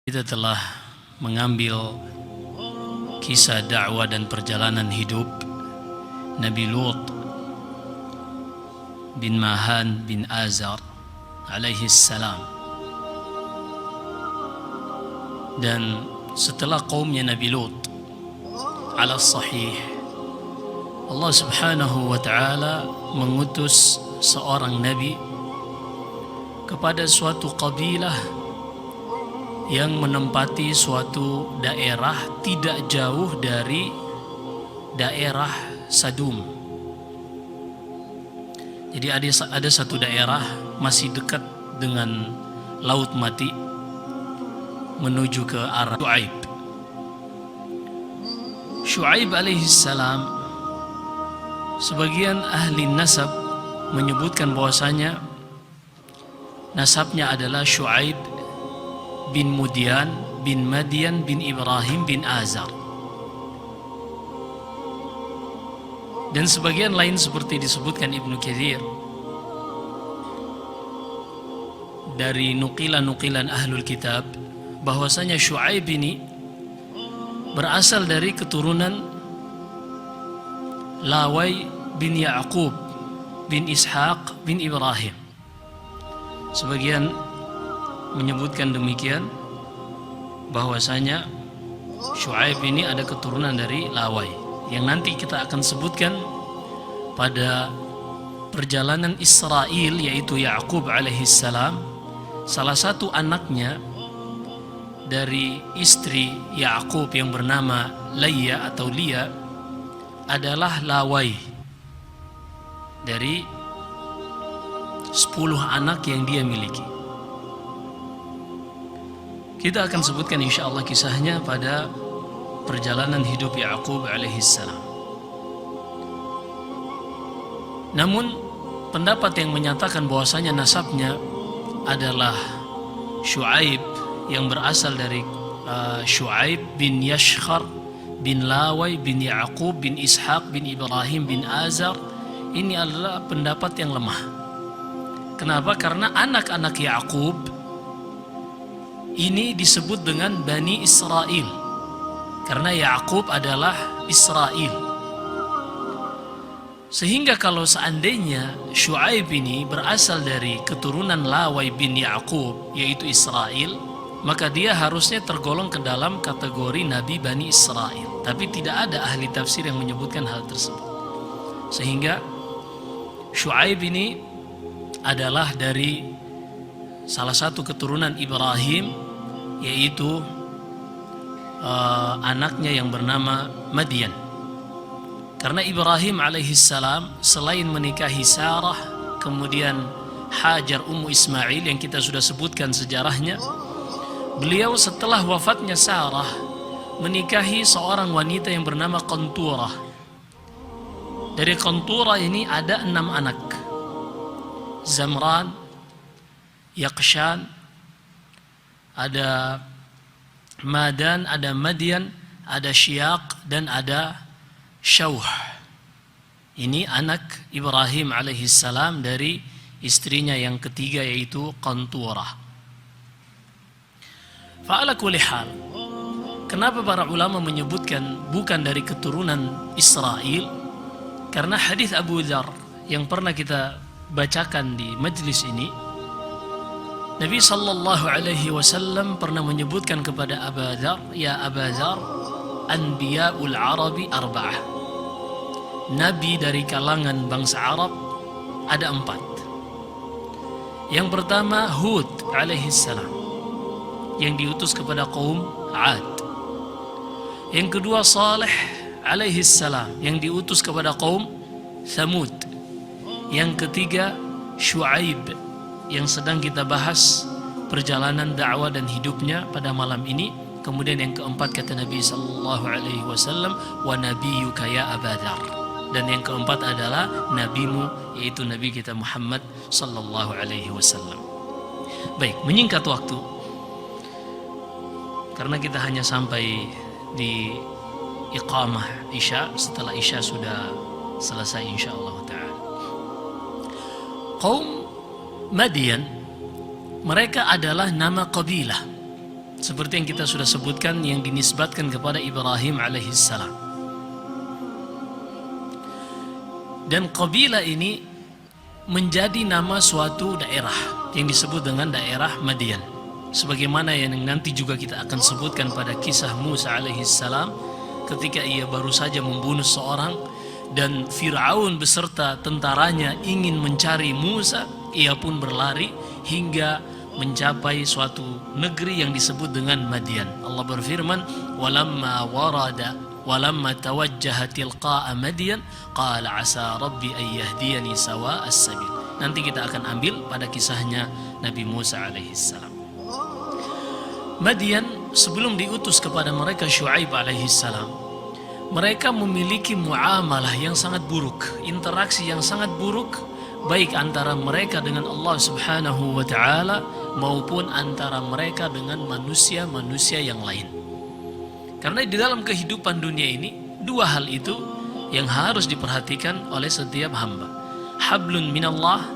Kita telah mengambil kisah dakwah dan perjalanan hidup Nabi Lut bin Mahan bin Azar alaihi salam. Dan setelah kaumnya Nabi Lut ala sahih, Allah subhanahu wa ta'ala mengutus seorang Nabi kepada suatu kabilah yang menempati suatu daerah tidak jauh dari daerah Sadum. Jadi ada satu daerah masih dekat dengan Laut Mati menuju ke arah Syuaib. Syuaib alaihi salam, sebagian ahli nasab menyebutkan bahwasanya nasabnya adalah Syuaib bin Mudyan bin Madian bin Ibrahim bin Azar. Dan sebagian lain seperti disebutkan Ibnu Katsir dari nukilan-nukilan ahlul kitab bahwasanya Syuaib ini berasal dari keturunan Lawai bin Ya'qub bin Ishaq bin Ibrahim. Sebagian menyebutkan demikian, bahwasanya Syuaib ini ada keturunan dari Lawai, yang nanti kita akan sebutkan pada perjalanan Israel, yaitu Ya'qub alaihissalam. Salah satu anaknya dari istri Ya'qub yang bernama Layya atau Lia adalah Lawai dari 10 anak yang dia miliki. Kita akan sebutkan insyaallah kisahnya pada perjalanan hidup Ya'qub alaihissalam. Namun pendapat yang menyatakan bahwasanya nasabnya adalah Syuaib yang berasal dari Syuaib bin Yashkhar bin Lawai bin Ya'qub bin Ishaq bin Ibrahim bin Azar, ini adalah pendapat yang lemah. Kenapa? Karena anak-anak Ya'qub ini disebut dengan Bani Israel, karena Ya'qub adalah Israel. Sehingga kalau seandainya Syuaib ini berasal dari keturunan Lawai bin Ya'qub, yaitu Israel, maka dia harusnya tergolong ke dalam kategori Nabi Bani Israel. Tapi tidak ada ahli tafsir yang menyebutkan hal tersebut. Sehingga Syuaib ini adalah dari salah satu keturunan Ibrahim, yaitu anaknya yang bernama Madian. Karena Ibrahim alaihissalam selain menikahi Sarah, kemudian Hajar Ummu Ismail yang kita sudah sebutkan sejarahnya, beliau setelah wafatnya Sarah menikahi seorang wanita yang bernama Qanturah. Dari Qanturah ini ada 6 anak: Zamran, Yaqshan, ada Madan, ada Madian, ada Syaq, dan ada Syauh. Ini anak Ibrahim alaihissalam dari istrinya yang ketiga, yaitu Qanturah. Fa'ala kulli hal, kenapa para ulama menyebutkan bukan dari keturunan Israel? Karena hadis Abu Dzar yang pernah kita bacakan di majlis ini, Nabi sallallahu alaihi wasallam pernah menyebutkan kepada Abu Dzar, "Ya Abu Dzar, anbiya'ul Arabi arba'ah." Nabi dari kalangan bangsa Arab ada 4. Yang pertama Hud alaihissalam, yang diutus kepada kaum Ad. Yang kedua Saleh alaihissalam, yang diutus kepada kaum Thamud. Yang ketiga Syuaib, yang sedang kita bahas perjalanan dakwah dan hidupnya pada malam ini. Kemudian yang keempat kata Nabi sallallahu alaihi wasallam, "Wa nabiyyuka ya Abu Dzar." Dan yang keempat adalah nabimu, yaitu Nabi kita Muhammad sallallahu alaihi wasallam. Baik, menyingkat waktu, karena kita hanya sampai di iqamah Isya. Setelah Isya sudah selesai insyaallah ta'ala. Qaum Madian, mereka adalah nama qabilah, seperti yang kita sudah sebutkan, yang dinisbatkan kepada Ibrahim alaihissalam. Dan qabilah ini menjadi nama suatu daerah yang disebut dengan daerah Madian, sebagaimana yang nanti juga kita akan sebutkan pada kisah Musa alaihissalam ketika ia baru saja membunuh seorang dan Fir'aun beserta tentaranya ingin mencari Musa. Ia pun berlari hingga mencapai suatu negeri yang disebut dengan Madian. Allah berfirman, walamma tawajjaha tilqa'a Madian qala asa rabbi an yahdiyani sawa'as sabil. Nanti kita akan ambil pada kisahnya Nabi Musa alaihissalam. Madian sebelum diutus kepada mereka Syuaib alaihissalam, mereka memiliki muamalah yang sangat buruk, interaksi yang sangat buruk, baik antara mereka dengan Allah subhanahu wa ta'ala maupun antara mereka dengan manusia-manusia yang lain. Karena di dalam kehidupan dunia ini, dua hal itu yang harus diperhatikan oleh setiap hamba. Hablun minallah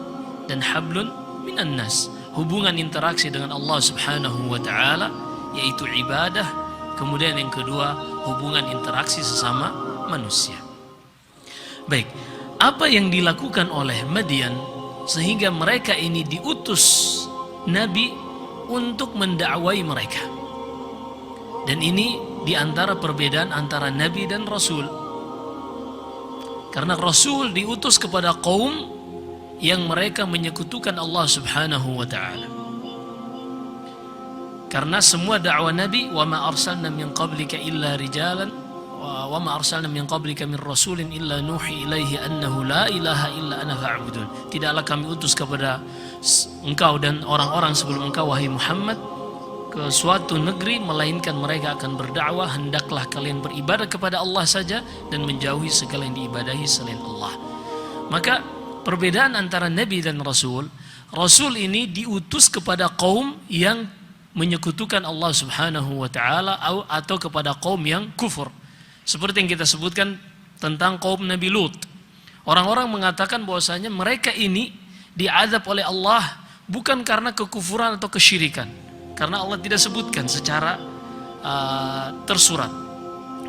dan hablun minan nas. Hubungan interaksi dengan Allah subhanahu wa ta'ala, yaitu ibadah. Kemudian yang kedua, hubungan interaksi sesama manusia. Baik, apa yang dilakukan oleh Madian sehingga mereka ini diutus Nabi untuk mendakwai mereka. Dan ini diantara perbedaan antara Nabi dan Rasul. Karena Rasul diutus kepada kaum yang mereka menyekutukan Allah subhanahu wa ta'ala. Karena semua dakwah Nabi, wa ma arsalna min qablika illa rijalan wa ma arsalna min qablika min rasulin illa nuhi ilaihi annahu la ilaha illa ana fa'budun. Tidaklah kami utus kepada engkau dan orang-orang sebelum engkau wahai Muhammad ke suatu negeri melainkan mereka akan berdakwah, hendaklah kalian beribadah kepada Allah saja dan menjauhi segala yang diibadahi selain Allah. Maka perbedaan antara Nabi dan Rasul, Rasul ini diutus kepada kaum yang menyekutukan Allah subhanahu wa ta'ala atau kepada kaum yang kufur. Seperti yang kita sebutkan tentang kaum Nabi Lut. Orang-orang mengatakan bahwasanya mereka ini diazab oleh Allah bukan karena kekufuran atau kesyirikan, karena Allah tidak sebutkan secara tersurat.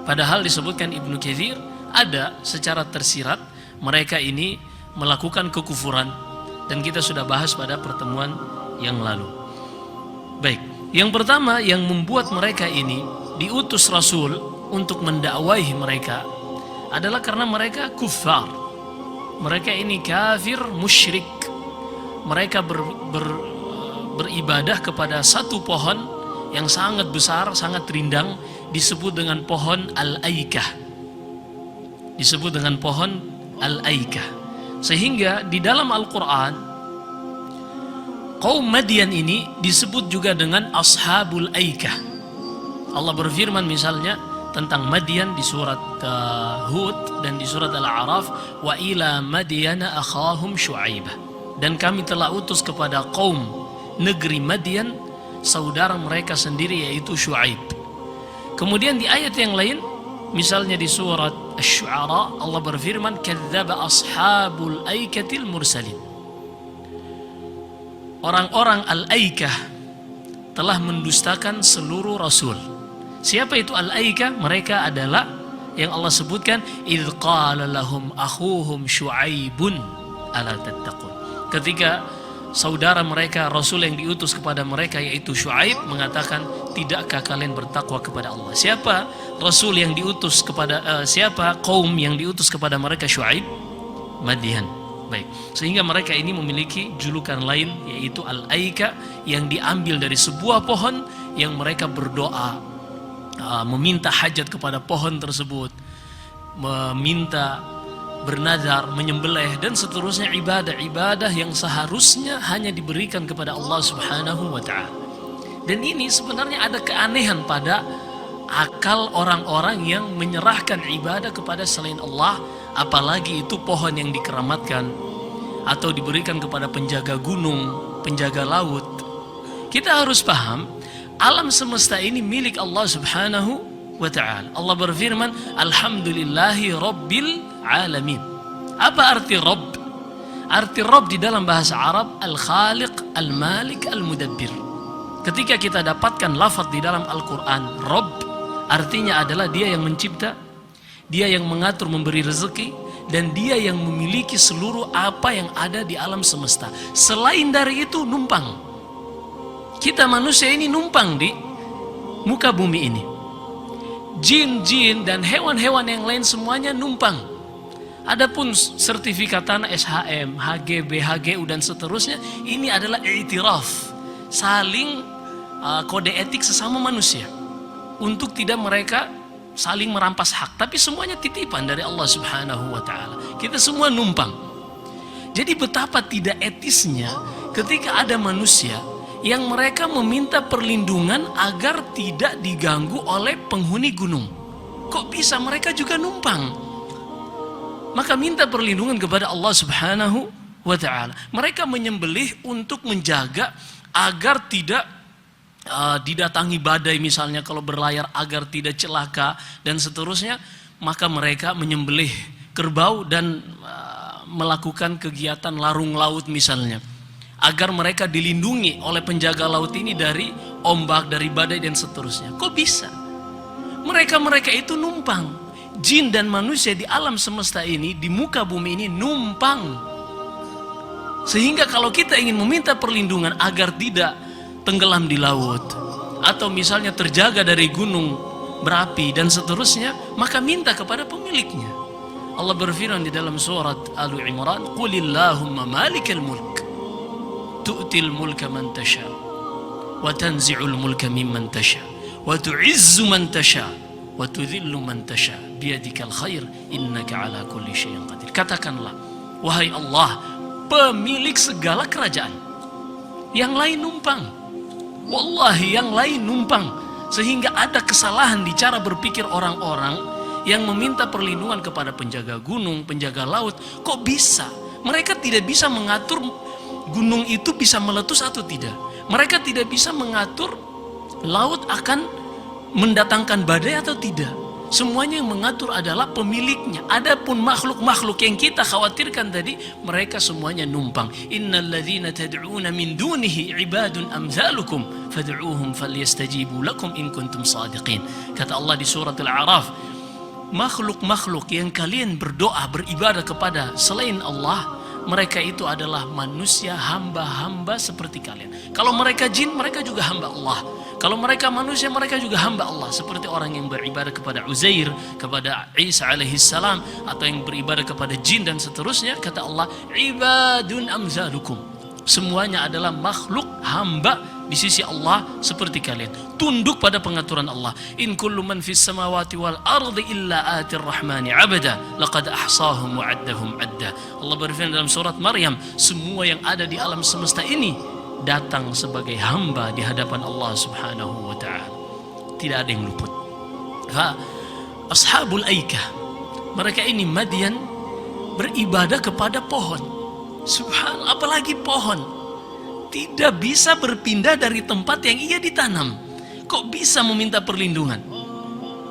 Padahal disebutkan Ibnu Katsir ada secara tersirat mereka ini melakukan kekufuran, dan kita sudah bahas pada pertemuan yang lalu. Baik, yang pertama yang membuat mereka ini diutus Rasul untuk mendakwahi mereka adalah karena mereka kufar. Mereka ini kafir musyrik. Mereka beribadah kepada satu pohon yang sangat besar, sangat rindang, disebut dengan pohon Al-Aikah. Disebut dengan pohon Al-Aikah. Sehingga di dalam Al-Quran, kaum Madian ini disebut juga dengan Ashabul Aikah. Allah berfirman misalnya tentang Madian di surat Hud dan di surat Al-A'raf, wa ila Madyana akhahum Syu'aibah. Dan kami telah utus kepada kaum negeri Madian saudara mereka sendiri yaitu Syu'aib. Kemudian di ayat yang lain, misalnya di surat Asy-Syu'ara, Allah berfirman, kadzdzaba ashabul aikatil mursalin. Orang-orang Al-Aikah telah mendustakan seluruh rasul. Siapa itu Al-Aikah? Mereka adalah yang Allah sebutkan, idz qala lahum akhuhum Syu'aibun ala tattaqun. Ketika saudara mereka, Rasul yang diutus kepada mereka yaitu Syu'aib mengatakan, tidakkah kalian bertakwa kepada Allah? Siapa Rasul yang diutus kepada siapa kaum yang diutus kepada mereka? Syu'aib, Madian. Baik, sehingga mereka ini memiliki julukan lain yaitu Al-Aika, yang diambil dari sebuah pohon yang mereka berdoa, meminta hajat kepada pohon tersebut, meminta, bernazar, menyembelih dan seterusnya, ibadah-ibadah yang seharusnya hanya diberikan kepada Allah subhanahu wa ta'ala. Dan ini sebenarnya ada keanehan pada akal orang-orang yang menyerahkan ibadah kepada selain Allah, apalagi itu pohon yang dikeramatkan atau diberikan kepada penjaga gunung, penjaga laut. Kita harus paham, alam semesta ini milik Allah subhanahu wa ta'ala. Allah berfirman, alhamdulillahi rabbil alamin. Apa arti Rabb? Arti Rabb di dalam bahasa Arab Al-Khaliq, Al-Malik, Al-Mudabbir. Ketika kita dapatkan lafaz di dalam Al-Quran Rabb, artinya adalah dia yang mencipta, dia yang mengatur memberi rezeki, dan dia yang memiliki seluruh apa yang ada di alam semesta. Selain dari itu numpang. Kita manusia ini numpang di muka bumi ini. Jin-jin dan hewan-hewan yang lain semuanya numpang. Adapun sertifikat tanah SHM, HGB, HGU dan seterusnya, ini adalah i'tiraf, saling kode etik sesama manusia untuk tidak mereka saling merampas hak, tapi semuanya titipan dari Allah Subhanahu wa taala. Kita semua numpang. Jadi betapa tidak etisnya ketika ada manusia yang mereka meminta perlindungan agar tidak diganggu oleh penghuni gunung. Kok bisa mereka juga numpang? Maka minta perlindungan kepada Allah Subhanahu wa ta'ala. Mereka menyembelih untuk menjaga agar tidak didatangi badai misalnya kalau berlayar, agar tidak celaka dan seterusnya. Maka mereka menyembelih kerbau dan melakukan kegiatan larung laut misalnya, agar mereka dilindungi oleh penjaga laut ini dari ombak, dari badai dan seterusnya. Kok bisa? Mereka itu numpang. Jin dan manusia di alam semesta ini, di muka bumi ini numpang. Sehingga kalau kita ingin meminta perlindungan agar tidak tenggelam di laut, atau misalnya terjaga dari gunung berapi dan seterusnya, maka minta kepada pemiliknya. Allah berfirman di dalam surat Al-Imran, "Qulillahumma malikal mulk, tu'til mulka man tasha, wa tanzi'ul mulka mimman tasha, wa tu'izzu man tasha, wa tudhillu man tasha, biyadikal khair, innaka ala kulli syai'in qadir." Katakanlah, wahai Allah, pemilik segala kerajaan, yang lain numpang. Wallahi, yang lain numpang. Sehingga ada kesalahan di cara berpikir orang-orang yang meminta perlindungan kepada penjaga gunung, penjaga laut. Kok bisa? Mereka tidak bisa mengatur gunung itu bisa meletus atau tidak. Mereka tidak bisa mengatur laut akan mendatangkan badai atau tidak. Semuanya yang mengatur adalah pemiliknya. Adapun makhluk-makhluk yang kita khawatirkan tadi, mereka semuanya numpang. Innal ladzina tad'una min dunihi ibadun amzalukum fad'uuhum falyastajibu lakum in kuntum shadiqin. Kata Allah di surat Al-A'raf, makhluk-makhluk yang kalian berdoa, beribadah kepada selain Allah, mereka itu adalah manusia, hamba-hamba seperti kalian. Kalau mereka jin, mereka juga hamba Allah. Kalau mereka manusia, mereka juga hamba Allah. Seperti orang yang beribadah kepada Uzair, kepada Isa alaihissalam, atau yang beribadah kepada jin dan seterusnya. Kata Allah, ibadun amzalukum. Semuanya adalah makhluk hamba di sisi Allah seperti kalian. Tunduk pada pengaturan Allah. In kullu man fis samawati wal ardi illa atir rahmani abada laqad ahsahum wa addahum adda. Allah berfirman dalam surat Maryam, semua yang ada di alam semesta ini datang sebagai hamba di hadapan Allah Subhanahu wa ta'ala. Tidak ada yang luput. Ashabul Aikah, mereka ini Madian beribadah kepada pohon. Subhanallah, apalagi pohon tidak bisa berpindah dari tempat yang ia ditanam. Kok bisa meminta perlindungan?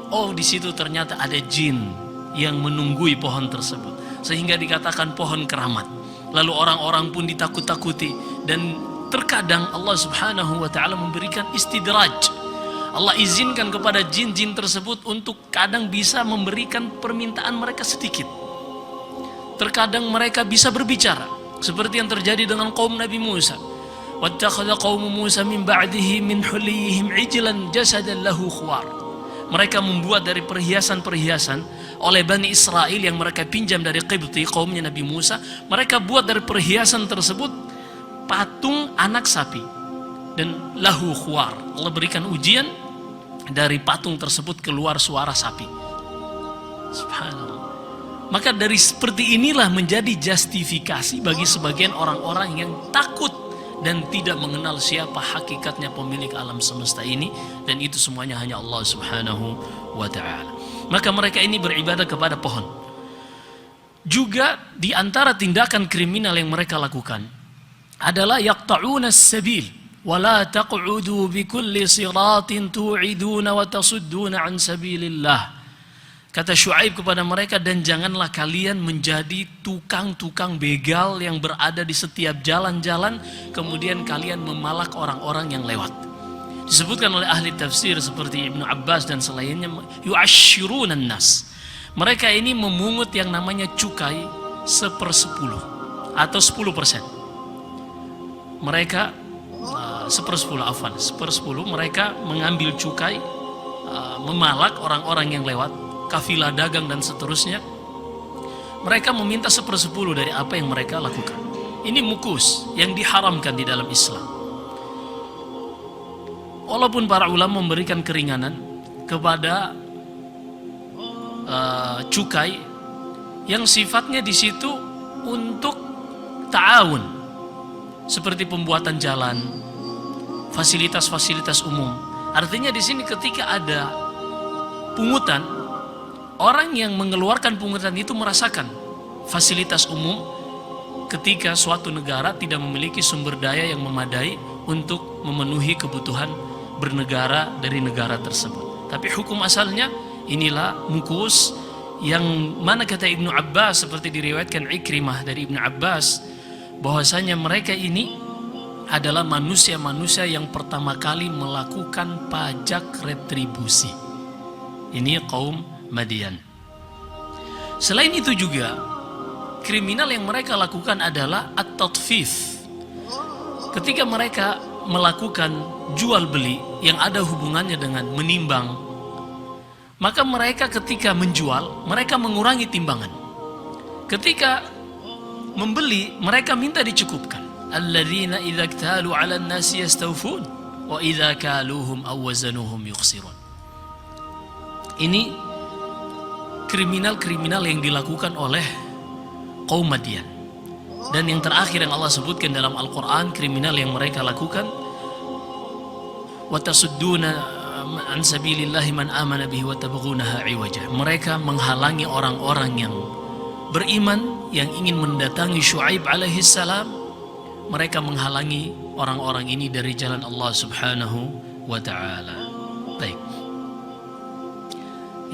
Oh, di situ ternyata ada jin yang menunggui pohon tersebut, sehingga dikatakan pohon keramat. Lalu orang-orang pun ditakut-takuti, dan terkadang Allah Subhanahu wa ta'ala memberikan istidraj. Allah izinkan kepada jin-jin tersebut untuk kadang bisa memberikan permintaan mereka sedikit. Terkadang mereka bisa berbicara, seperti yang terjadi dengan kaum Nabi Musa. Wattakhadha qaumu Musa min ba'dihi min huliyihim ijlan jasadan lahu khuwar. Mereka membuat dari perhiasan-perhiasan oleh Bani Israel yang mereka pinjam dari Qibti, kaumnya Nabi Musa. Mereka buat dari perhiasan tersebut patung anak sapi dan lahu khuwar. Allah berikan ujian, dari patung tersebut keluar suara sapi. Subhanallah. Maka dari seperti inilah menjadi justifikasi bagi sebagian orang-orang yang takut dan tidak mengenal siapa hakikatnya pemilik alam semesta ini, dan itu semuanya hanya Allah Subhanahu wa ta'ala. Maka mereka ini beribadah kepada pohon. Juga di antara tindakan kriminal yang mereka lakukan adalah yaqta'una as-sabil wa la taq'udu bi kulli siratin tu'iduna wa tasudduna an sabilillah. Kata Syuaib kepada mereka, dan janganlah kalian menjadi tukang-tukang begal yang berada di setiap jalan-jalan, kemudian kalian memalak orang-orang yang lewat. Disebutkan oleh ahli tafsir seperti Ibnu Abbas dan selainnya, yu'ashshirunan nas. Mereka ini memungut yang namanya cukai 1/10 atau 10%. Mereka 1/10 mereka mengambil cukai, memalak orang-orang yang lewat, kafilah dagang dan seterusnya. Mereka meminta 1/10 dari apa yang mereka lakukan. Ini mukus yang diharamkan di dalam Islam. Walaupun para ulama memberikan keringanan kepada cukai yang sifatnya di situ untuk ta'awun, seperti pembuatan jalan, fasilitas-fasilitas umum. Artinya di sini ketika ada pungutan, orang yang mengeluarkan pungutan itu merasakan fasilitas umum ketika suatu negara tidak memiliki sumber daya yang memadai untuk memenuhi kebutuhan bernegara dari negara tersebut. Tapi hukum asalnya inilah mukus, yang mana kata Ibnu Abbas, seperti diriwayatkan Ikrimah dari Ibnu Abbas, bahwasanya mereka ini adalah manusia-manusia yang pertama kali melakukan pajak retribusi. Ini kaum Madian. Selain itu juga kriminal yang mereka lakukan adalah at-tatfif. Ketika mereka melakukan jual beli yang ada hubungannya dengan menimbang, maka mereka ketika menjual, mereka mengurangi timbangan. Ketika membeli, mereka minta dicukupkan. Alladzina idza iktalu 'alan nasi yastawfun wa idza kaluhum aw wazanuhum yukhsirun. Ini kriminal-kriminal yang dilakukan oleh kaum Madian. Dan yang terakhir yang Allah sebutkan dalam Al-Quran, kriminal yang mereka lakukan, وَتَصُدُّونَ عَنْ سَبِيلِ اللَّهِ مَنْ آمَنَ بِهِ وَتَبْغُونَهَا عِوَجًا. Mereka menghalangi orang-orang yang beriman yang ingin mendatangi Syuaib alaihi salam. Mereka menghalangi orang-orang ini dari jalan Allah subhanahu wa ta'ala. Baik,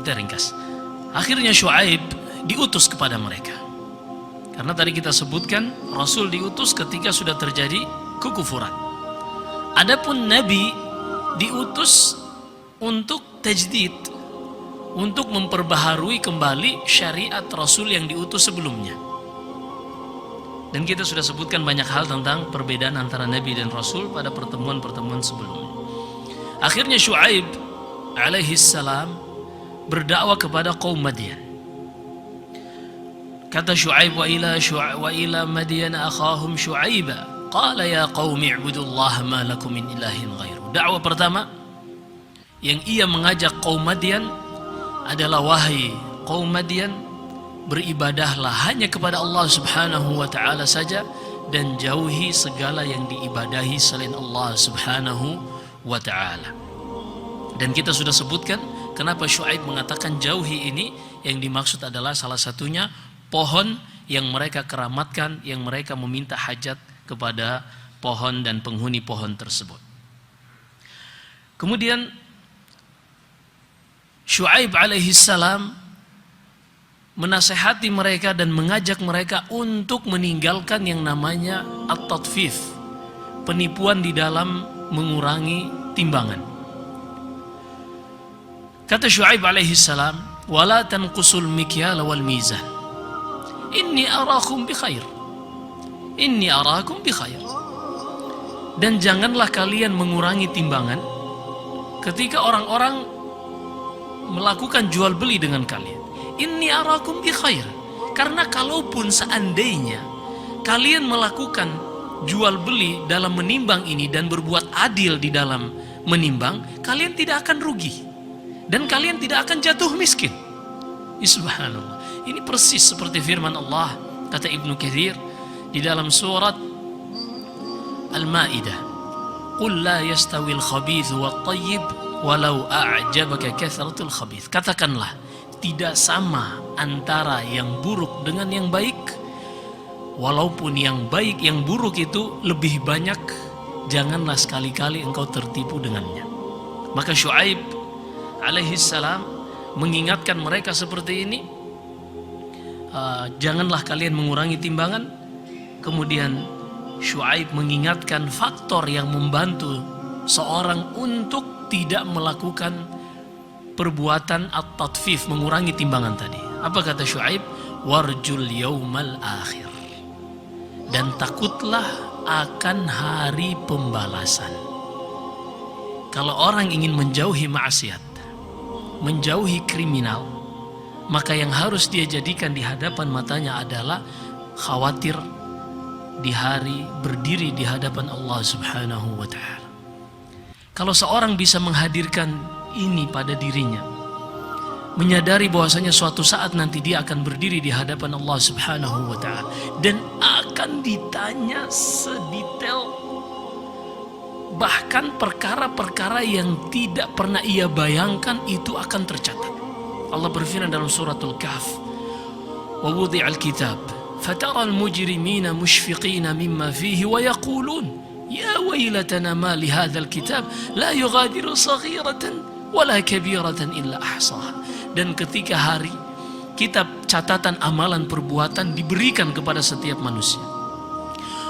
kita ringkas. Akhirnya Syuaib diutus kepada mereka. Karena tadi kita sebutkan Rasul diutus ketika sudah terjadi kekufuran. Adapun Nabi diutus untuk tajdid, untuk memperbaharui kembali syariat Rasul yang diutus sebelumnya. Dan kita sudah sebutkan banyak hal tentang perbedaan antara Nabi dan Rasul pada pertemuan-pertemuan sebelumnya. Akhirnya Syuaib alaihi salam berdakwah kepada kaum Madian. Kata Syuaib, wa ila Madian akhahum Syuaiba qala ya qaumi ibudullaha ma lakum min ilahin ghairu. Dakwah pertama yang ia mengajak kaum Madian adalah, wahai kaum Madian, beribadahlah hanya kepada Allah subhanahu wa ta'ala saja, dan jauhi segala yang diibadahi selain Allah subhanahu wa ta'ala. Dan kita sudah sebutkan kenapa Syuaib mengatakan jauhi ini. Yang dimaksud adalah salah satunya pohon yang mereka keramatkan, yang mereka meminta hajat kepada pohon dan penghuni pohon tersebut. Kemudian Syuaib alaihi salam menasehati mereka dan mengajak mereka untuk meninggalkan yang namanya at-tatfif, penipuan di dalam mengurangi timbangan. Kata Syuaib alaihi salam, wala tanqusul mikyal wal mizan, inni arakum bi khair, inni arakum bi khair. Dan janganlah kalian mengurangi timbangan ketika orang-orang melakukan jual beli dengan kalian. Inni arakum bi khair. Karena kalaupun seandainya kalian melakukan jual beli dalam menimbang ini dan berbuat adil di dalam menimbang, kalian tidak akan rugi dan kalian tidak akan jatuh miskin. Subhanallah. Ini persis seperti firman Allah, kata Ibnu Katsir di dalam surat Al-Maidah, qul la yastawil khabithu wat tayyib walau a'jabaka kathratul khabith. Katakanlah, tidak sama antara yang buruk dengan yang baik, walaupun yang baik, yang buruk itu lebih banyak, janganlah sekali-kali engkau tertipu dengannya. Maka Syuaib alaihi salam mengingatkan mereka seperti ini, janganlah kalian mengurangi timbangan. Kemudian Syuaib mengingatkan faktor yang membantu seorang untuk tidak melakukan perbuatan at-tatfif, mengurangi timbangan tadi. Apa kata Syuaib? Warjul yaumal akhir, dan takutlah akan hari pembalasan. Kalau orang ingin menjauhi maksiat, menjauhi kriminal, maka yang harus dia jadikan di hadapan matanya adalah khawatir di hari berdiri di hadapan Allah Subhanahu wa ta'ala. Kalau seorang bisa menghadirkan ini pada dirinya, menyadari bahwasanya suatu saat nanti dia akan berdiri di hadapan Allah Subhanahu wa ta'ala dan akan ditanya sedetail, bahkan perkara-perkara yang tidak pernah ia bayangkan itu akan tercatat. Allah berfirman dalam suratul Kahf, wa wudi'al kitab fataral mujrimina mushfiqina mimma fihi wa yaqulun ya waylatana ma li hadzal kitab la yughadiru saghiratan wala kabiratan illa ahsaha. Dan ketika hari kitab catatan amalan perbuatan diberikan kepada setiap manusia,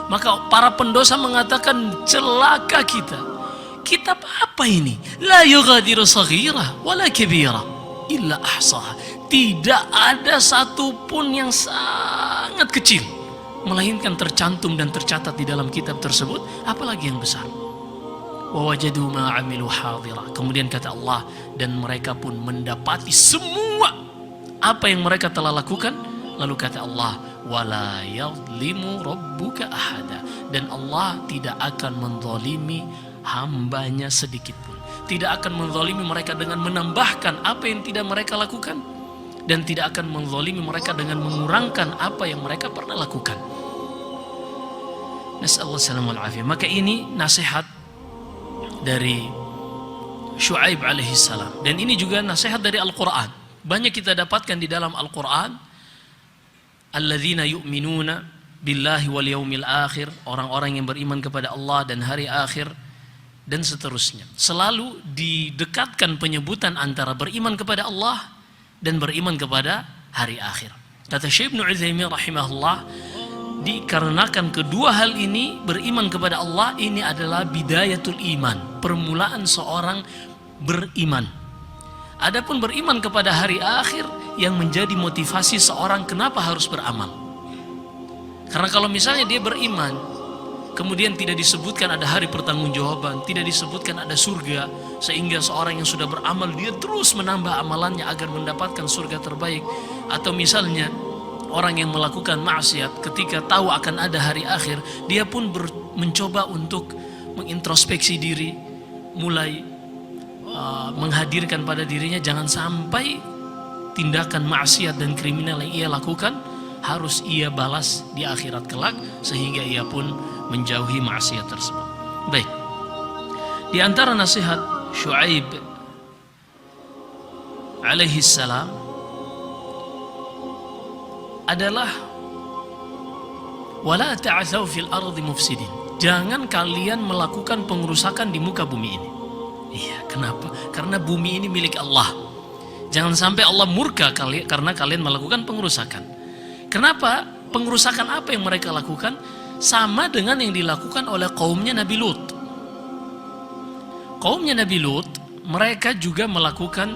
maka para pendosa mengatakan, celaka kita. Kitab apa ini? La yughadiru saghirah wala kabirah illa ahsaha. Tidak ada satupun yang sangat kecil melainkan tercantum dan tercatat di dalam kitab tersebut, apalagi yang besar. Wa wajadu ma 'amilu hadira. Kemudian kata Allah, dan mereka pun mendapati semua apa yang mereka telah lakukan. Lalu kata Allah, wala yadhlimu rabbuka ahada. Dan Allah tidak akan menzalimi hambanya sedikit pun. Tidak akan menzalimi mereka dengan menambahkan apa yang tidak mereka lakukan, dan tidak akan menzalimi mereka dengan mengurangkan apa yang mereka pernah lakukan. Nas'allahu salamul afiyah. Maka ini nasihat dari Syuaib alaihi salam, dan ini juga nasihat dari Al-Quran. Banyak kita dapatkan di dalam Al-Quran, alladzina yu'minuna billahi wal yaumil akhir, orang-orang yang beriman kepada Allah dan hari akhir, dan seterusnya. Selalu didekatkan penyebutan antara beriman kepada Allah dan beriman kepada hari akhir. Kata Syekh Ibnu Utsaimin rahimahullah, dikarenakan kedua hal ini, beriman kepada Allah ini adalah bidayatul iman, permulaan seorang beriman. Adapun beriman kepada hari akhir yang menjadi motivasi seorang kenapa harus beramal. Karena kalau misalnya dia beriman, kemudian tidak disebutkan ada hari pertanggungjawaban, tidak disebutkan ada surga, sehingga seorang yang sudah beramal dia terus menambah amalannya agar mendapatkan surga terbaik. Atau misalnya orang yang melakukan maksiat, ketika tahu akan ada hari akhir, dia pun mencoba untuk mengintrospeksi diri, mulai menghadirkan pada dirinya jangan sampai tindakan maksiat dan kriminal yang ia lakukan harus ia balas di akhirat kelak, sehingga ia pun menjauhi maksiat tersebut. Baik, di antara nasihat Syuaib alaihi salam adalah wala ta'thaw fil ardi mufsidin. Jangan kalian melakukan pengerusakan di muka bumi ini. Iya, kenapa? Karena bumi ini milik Allah. Jangan sampai Allah murka karena kalian melakukan pengerusakan. Kenapa? Pengerusakan apa yang mereka lakukan? Sama dengan yang dilakukan oleh kaumnya Nabi Lut. Kaumnya Nabi Lut, mereka juga melakukan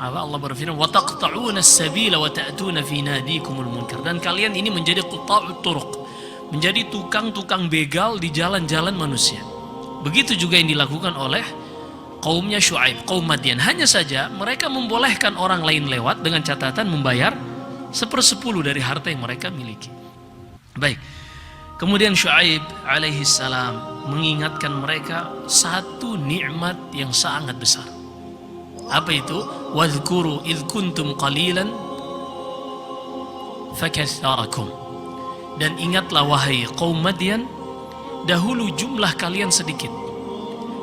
Allah berfirman, wa taqta'una as-sabila wa ta'tuna fi nadikumul munkar. Dan kalian ini menjadi quta'ut turuq, menjadi tukang-tukang begal di jalan-jalan manusia. Begitu juga yang dilakukan oleh kaumnya Syuaib, kaum Madian. Hanya saja mereka membolehkan orang lain lewat dengan catatan membayar 1/10 dari harta yang mereka miliki. Baik. Kemudian Syuaib alaihi salam mengingatkan mereka satu nikmat yang sangat besar. Apa itu? Wadhkuru idh kuntum qalilan fakaththarakum. Dan ingatlah wahai kaum Madian, dahulu jumlah kalian sedikit,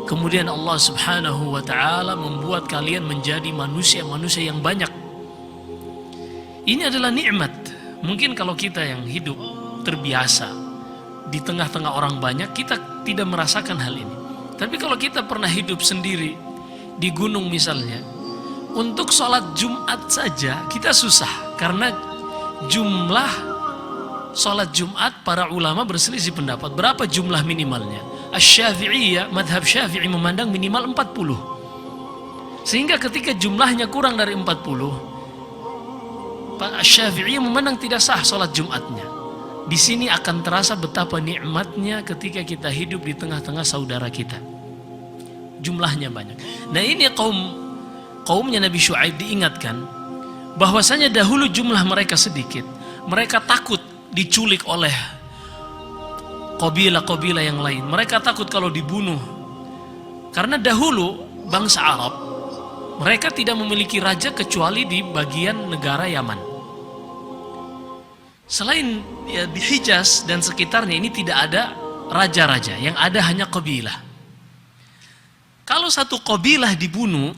kemudian Allah Subhanahu wa ta'ala membuat kalian menjadi manusia-manusia yang banyak. Ini adalah nikmat. Mungkin kalau kita yang hidup terbiasa di tengah-tengah orang banyak, kita tidak merasakan hal ini. Tapi kalau kita pernah hidup sendiri di gunung misalnya, untuk sholat Jumat saja kita susah, karena jumlah sholat Jumat para ulama berselisih pendapat berapa jumlah minimalnya. Asy-Syafi'iyah, madhab Syafi'i memandang minimal 40. Sehingga ketika jumlahnya kurang dari 40, Pak Asy-Syafi'iyah memandang tidak sah sholat Jumatnya. Di sini akan terasa betapa nikmatnya ketika kita hidup di tengah-tengah saudara kita. Jumlahnya banyak. Nah, ini kaumnya Nabi Syuaib diingatkan bahwasanya dahulu jumlah mereka sedikit. Mereka takut diculik oleh kabilah-kabilah yang lain. Mereka takut kalau dibunuh. Karena dahulu bangsa Arab, mereka tidak memiliki raja kecuali di bagian negara Yaman. Selain ya, di Hijaz dan sekitarnya ini tidak ada raja-raja, yang ada hanya kabilah. Kalau satu kabilah dibunuh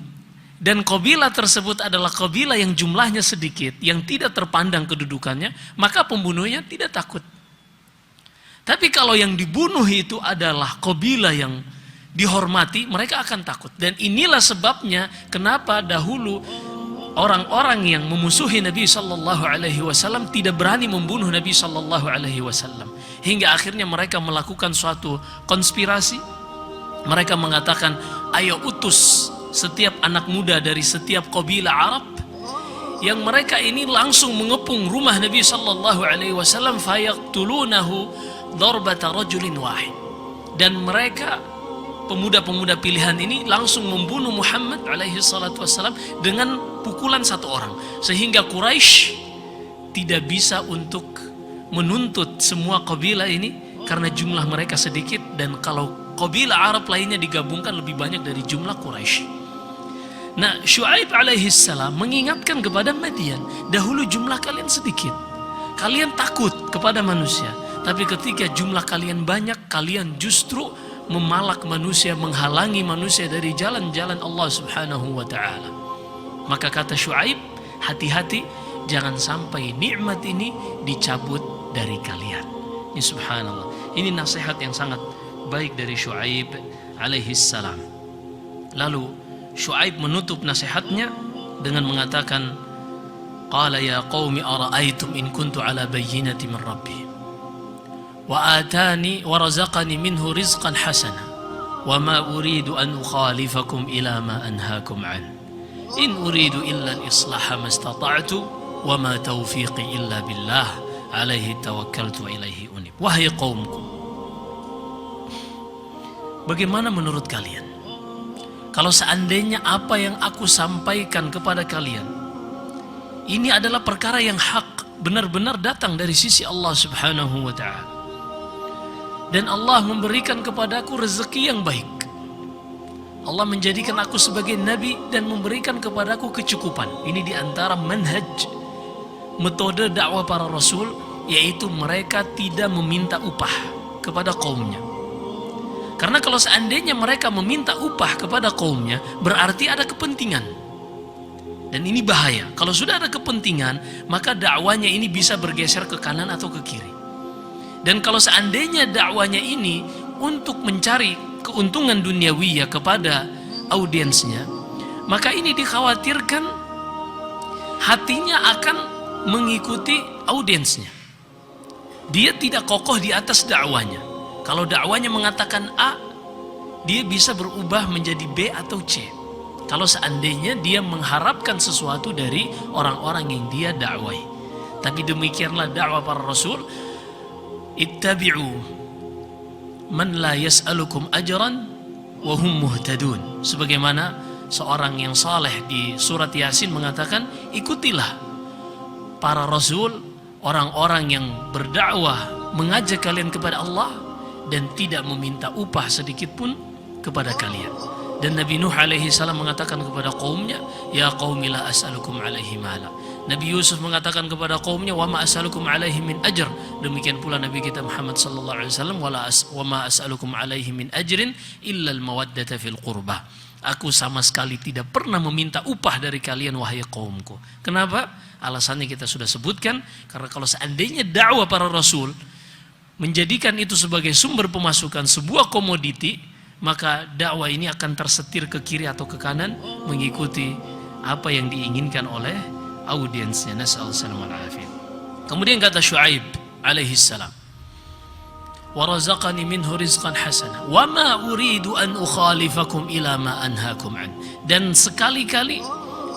dan kabilah tersebut adalah kabilah yang jumlahnya sedikit, yang tidak terpandang kedudukannya, maka pembunuhnya tidak takut. Tapi kalau yang dibunuh itu adalah kabilah yang dihormati, mereka akan takut. Dan inilah sebabnya kenapa dahulu orang-orang yang memusuhi Nabi Sallallahu Alaihi Wasallam tidak berani membunuh Nabi Sallallahu Alaihi Wasallam, hingga akhirnya mereka melakukan suatu konspirasi. Mereka mengatakan, ayo utus setiap anak muda dari setiap kabilah Arab, yang mereka ini langsung mengepung rumah Nabi Sallallahu Alaihi Wasallam, fayaqtulunahu darbata rajulin wahid. Dan mereka pemuda-pemuda pilihan ini langsung membunuh Muhammad alaihi salatu wassalam dengan pukulan satu orang, sehingga Quraisy tidak bisa untuk menuntut semua kabilah ini karena jumlah mereka sedikit, dan kalau kabilah Arab lainnya digabungkan lebih banyak dari jumlah Quraisy. Nah, Syuaib alaihi salam mengingatkan kepada Madian, dahulu jumlah kalian sedikit, kalian takut kepada manusia, tapi ketika jumlah kalian banyak, kalian justru memalak manusia, menghalangi manusia dari jalan-jalan Allah Subhanahu wa ta'ala. Maka kata Syuaib, hati-hati jangan sampai nikmat ini dicabut dari kalian. Ini subhanallah, ini nasihat yang sangat baik dari Syuaib alaihi salam. Lalu Syuaib menutup nasihatnya dengan mengatakan, qala ya qaumi ara'aytum in kuntu ala bayyinati min rabbi wa atani wa razaqani minhu rizqan hasana wa ma uridu an ukhalifakum ila ma anhaakum an in uridu illa al-islaha mastata'tu wa ma taufiqi illa billah alaihi tawakkaltu wa ilaihi unib. Wahai qaumku, bagaimana menurut kalian kalau seandainya apa yang aku sampaikan kepada kalian ini adalah perkara yang hak, benar-benar datang dari sisi Allah Subhanahu wa ta'ala, dan Allah memberikan kepadaku rezeki yang baik, Allah menjadikan aku sebagai nabi dan memberikan kepadaku kecukupan. Ini diantara manhaj, metode dakwah para rasul, yaitu mereka tidak meminta upah kepada kaumnya. Karena kalau seandainya mereka meminta upah kepada kaumnya, berarti ada kepentingan. Dan ini bahaya. Kalau sudah ada kepentingan, maka dakwanya ini bisa bergeser ke kanan atau ke kiri. Dan kalau seandainya dakwanya ini untuk mencari keuntungan duniawiyah kepada audiensnya, maka ini dikhawatirkan hatinya akan mengikuti audiensnya. Dia tidak kokoh di atas dakwanya. Kalau dakwanya mengatakan A, dia bisa berubah menjadi B atau C. Kalau seandainya dia mengharapkan sesuatu dari orang-orang yang dia dakwai. Tapi demikianlah dakwah para rasul. Ittabi'u man la yas'alukum ajran wa hum muhtadun. Sebagaimana seorang yang saleh di surat Yasin mengatakan, ikutilah para rasul, orang-orang yang berdakwah mengajak kalian kepada Allah dan tidak meminta upah sedikit pun kepada kalian. Dan Nabi Nuh alaihi salam mengatakan kepada kaumnya, ya qaumi la as'alukum alaihi mala. Nabi Yusuf mengatakan kepada kaumnya, wa ma as'alukum alaihi min ajr. Demikian pula Nabi kita Muhammad sallallahu alaihi wasallam, wa ma as'alukum alaihi min ajrin illa al-mawaddata fil qurbah. Aku sama sekali tidak pernah meminta upah dari kalian wahai kaumku. Kenapa? Alasannya kita sudah sebutkan, karena kalau seandainya dakwah para rasul menjadikan itu sebagai sumber pemasukan, sebuah komoditi, maka dakwah ini akan tersetir ke kiri atau ke kanan mengikuti apa yang diinginkan oleh audiensnya. Nasallallahu alaihi. Kemudian kata Syuaib alaihi salam, wa razaqani minhu rizqan hasana wa ma uridu an ukhalifakum ila ma anhaakum an. Dan sekali-kali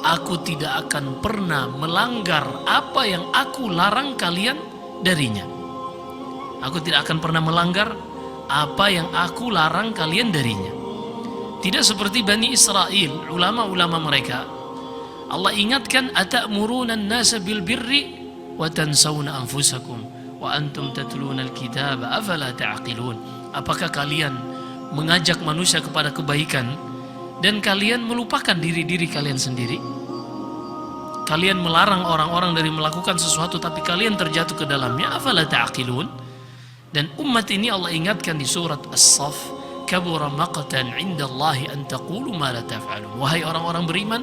aku tidak akan pernah melanggar apa yang aku larang kalian darinya. Aku tidak akan pernah melanggar apa yang aku larang kalian darinya. Tidak seperti Bani Israel, ulama-ulama mereka. Allah ingatkan, atamuruna an-nasa bil birri wa tansawna anfusakum wa antum tatluna al-kitaba afala ta'qilun. Apakah kalian mengajak manusia kepada kebaikan dan kalian melupakan diri-diri kalian sendiri? Kalian melarang orang-orang dari melakukan sesuatu tapi kalian terjatuh ke dalamnya. Afala ta'qilun. Dan umat ini Allah ingatkan di surat As-Saff, kabura maqtan 'indallahi an taqulu ma la taf'alun. Wahai orang-orang beriman,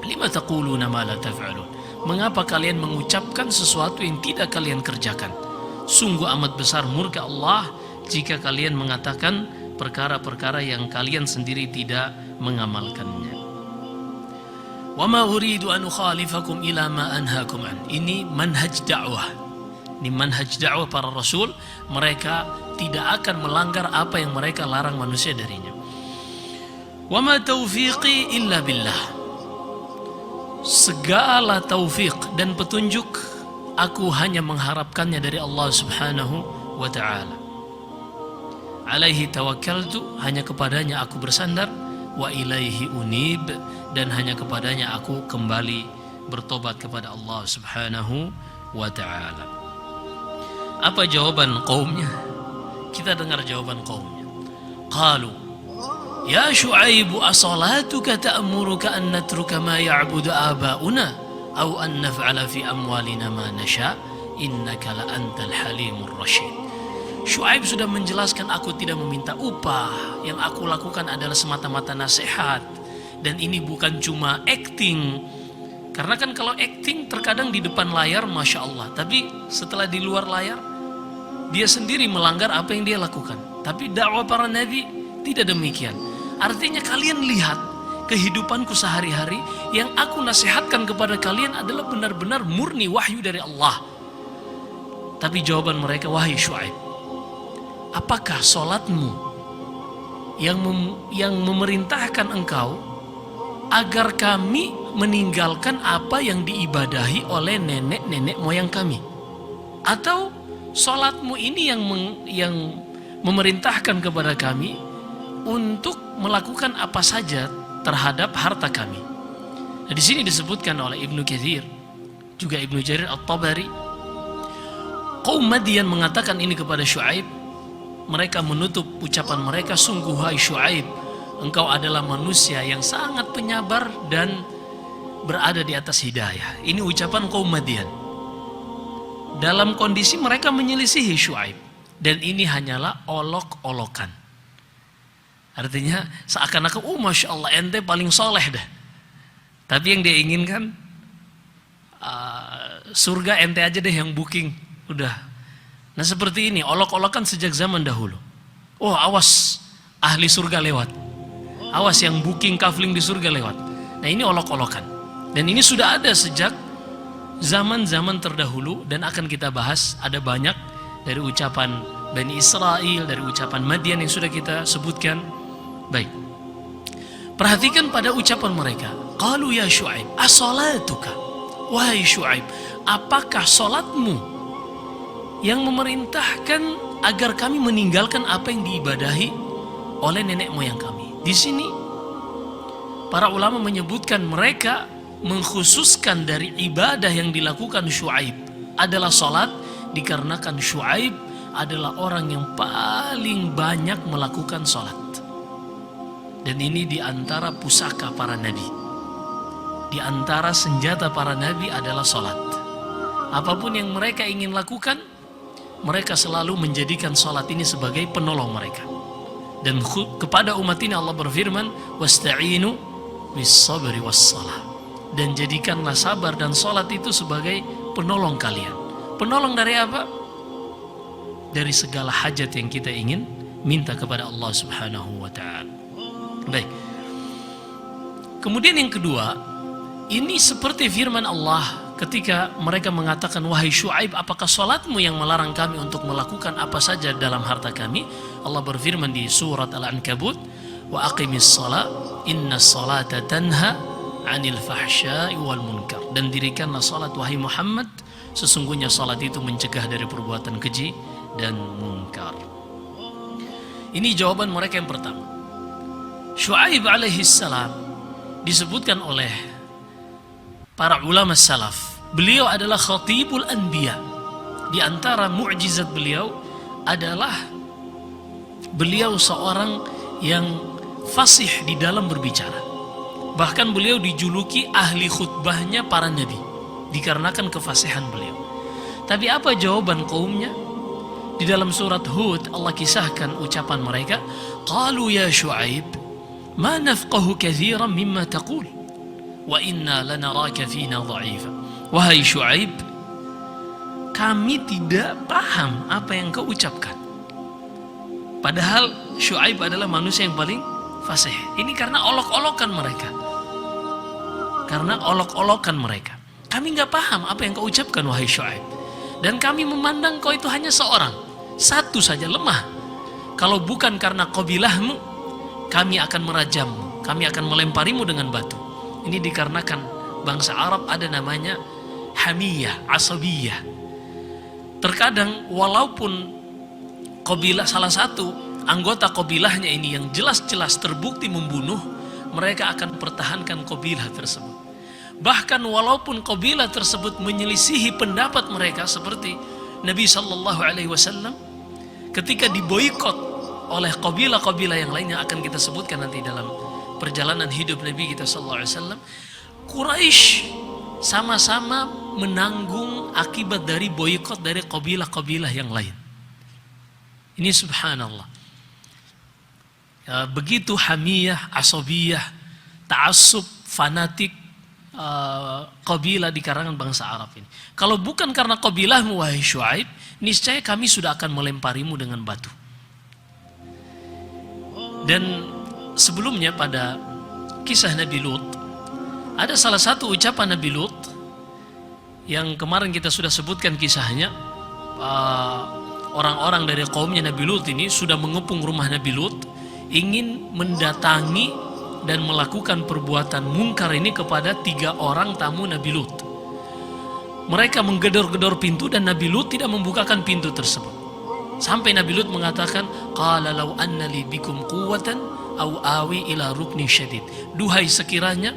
lima taquluna ma la taf'alun. Mengapa kalian mengucapkan sesuatu yang tidak kalian kerjakan? Sungguh amat besar murka Allah jika kalian mengatakan perkara-perkara yang kalian sendiri tidak mengamalkannya. Wa ma uridu an ukhalifakum ila ma anhaakum an. Ini manhaj dakwah. Ini manhaj dakwah para rasul. Mereka tidak akan melanggar apa yang mereka larang manusia darinya. Wa ma taufiqi illa billah. Segala taufik dan petunjuk aku hanya mengharapkannya dari Allah Subhanahu wa ta'ala. Alaihi tawakkaltu, hanya kepadanya aku bersandar. Wa ilaihi unib, dan hanya kepadanya aku kembali bertobat kepada Allah Subhanahu wa ta'ala. Apa jawaban kaumnya? Kita dengar jawaban kaumnya. Qalu ya Syuaib, asalatuka ta'muruka an natruka ma ya'budu aba'una aw an naf'ala fi amwalina ma nasha innaka la antal halimur rasyid. Syuaib sudah menjelaskan, aku tidak meminta upah, yang aku lakukan adalah semata-mata nasihat, dan ini bukan cuma acting. Karena kan kalau acting terkadang di depan layar Masya Allah, tapi setelah di luar layar dia sendiri melanggar apa yang dia lakukan. Tapi dakwah para nabi tidak demikian. Artinya kalian lihat kehidupanku sehari-hari, yang aku nasihatkan kepada kalian adalah benar-benar murni wahyu dari Allah. Tapi jawaban mereka, wahai Syuaib, apakah solatmu yang memerintahkan engkau agar kami meninggalkan apa yang diibadahi oleh nenek-nenek moyang kami? Atau solatmu ini yang memerintahkan kepada kami untuk melakukan apa saja terhadap harta kami? Nah, di sini disebutkan oleh Ibnu Katsir, juga Ibnu Jarir At-Tabari, kaum Madian mengatakan ini kepada Syuaib. Mereka menutup ucapan mereka, sungguh hai Syuaib, engkau adalah manusia yang sangat penyabar dan berada di atas hidayah. Ini ucapan kaum Madian dalam kondisi mereka menyelisihi Syuaib, dan ini hanyalah olok-olokan. Artinya seakan-akan, Masya Allah, ente paling soleh dah. Tapi yang dia inginkan, surga ente aja deh yang booking, udah. Nah seperti ini, olok-olokan sejak zaman dahulu. Oh awas, ahli surga lewat. Awas yang booking kafling di surga lewat. Nah ini olok-olokan. Dan ini sudah ada sejak zaman-zaman terdahulu, dan akan kita bahas. Ada banyak dari ucapan Bani Israel, dari ucapan Madian yang sudah kita sebutkan. Baik, perhatikan pada ucapan mereka. Qalu ya Syuaib, as-salatuka, wahai Syuaib, apakah solatmu yang memerintahkan agar kami meninggalkan apa yang diibadahi oleh nenek moyang kami? Di sini para ulama menyebutkan mereka mengkhususkan dari ibadah yang dilakukan Syuaib adalah salat, dikarenakan Syuaib adalah orang yang paling banyak melakukan salat. Dan ini diantara pusaka para nabi, diantara senjata para nabi adalah salat. Apapun yang mereka ingin lakukan, mereka selalu menjadikan salat ini sebagai penolong mereka. Dan kepada umat ini Allah berfirman, wasta'inu bis-sabri was-salah. Dan jadikanlah sabar dan salat itu sebagai penolong kalian. Penolong dari apa? Dari segala hajat yang kita ingin minta kepada Allah Subhanahu wa taala. Baik. Kemudian yang kedua, ini seperti firman Allah ketika mereka mengatakan, wahai Syuaib, apakah salatmu yang melarang kami untuk melakukan apa saja dalam harta kami? Allah berfirman di surat Al-Ankabut, wa aqimis shalah innas salata tanha 'anil fahsya'i wal munkar. Dan dirikanlah salat wahai Muhammad, sesungguhnya salat itu mencegah dari perbuatan keji dan munkar. Ini jawaban mereka yang pertama. Syuaib alaihi salam disebutkan oleh para ulama salaf, beliau adalah khatibul anbiya. Di antara mukjizat beliau adalah beliau seorang yang fasih di dalam berbicara. Bahkan beliau dijuluki ahli khutbahnya para nabi dikarenakan kefasihan beliau. Tapi apa jawaban kaumnya? Di dalam surat Hud Allah kisahkan ucapan mereka, qalu ya Syuaib ma nafqahu katsiran mimma taqul wa inna lanaraka fina dha'ifa. Wahai Syuaib, kami tidak paham apa yang kau ucapkan. Padahal Syuaib adalah manusia yang paling fasih. Ini karena olok-olokan mereka. Karena olok-olokan mereka. Kami nggak paham apa yang kau ucapkan wahai Syuaib. Dan kami memandang kau itu hanya seorang, satu saja, lemah. Kalau bukan karena qabilahmu, kami akan merajammu, kami akan melemparimu dengan batu. Ini dikarenakan bangsa Arab ada namanya hamiyah, asabiyah. Terkadang walaupun qabilah salah satu anggota qabilahnya ini yang jelas-jelas terbukti membunuh, mereka akan pertahankan qabilah tersebut. Bahkan walaupun qabilah tersebut menyelisihi pendapat mereka, seperti Nabi SAW ketika diboikot oleh qabilah-qabilah yang lainnya akan kita sebutkan nanti dalam perjalanan hidup Nabi kita SAW, Quraisy sama-sama menanggung akibat dari boikot dari qabilah-qabilah yang lain. Ini subhanallah. Ya, begitu hamiyah, asabiyah, ta'assub, fanatik qabilah di kalangan bangsa Arab ini. Kalau bukan karena qabilahmu wahai Syuaib, niscaya kami sudah akan melemparimu dengan batu. Dan sebelumnya pada kisah Nabi Lut, ada salah satu ucapan Nabi Lut yang kemarin kita sudah sebutkan kisahnya. Orang-orang dari kaumnya Nabi Lut ini sudah mengepung rumah Nabi Lut, ingin mendatangi dan melakukan perbuatan mungkar ini kepada 3 orang tamu Nabi Lut. Mereka menggedor-gedor pintu dan Nabi Lut tidak membukakan pintu tersebut. Sampai Nabi Lut mengatakan, qala law anna li bikum quwwatan aw awi ila rukni syadid. Duhai sekiranya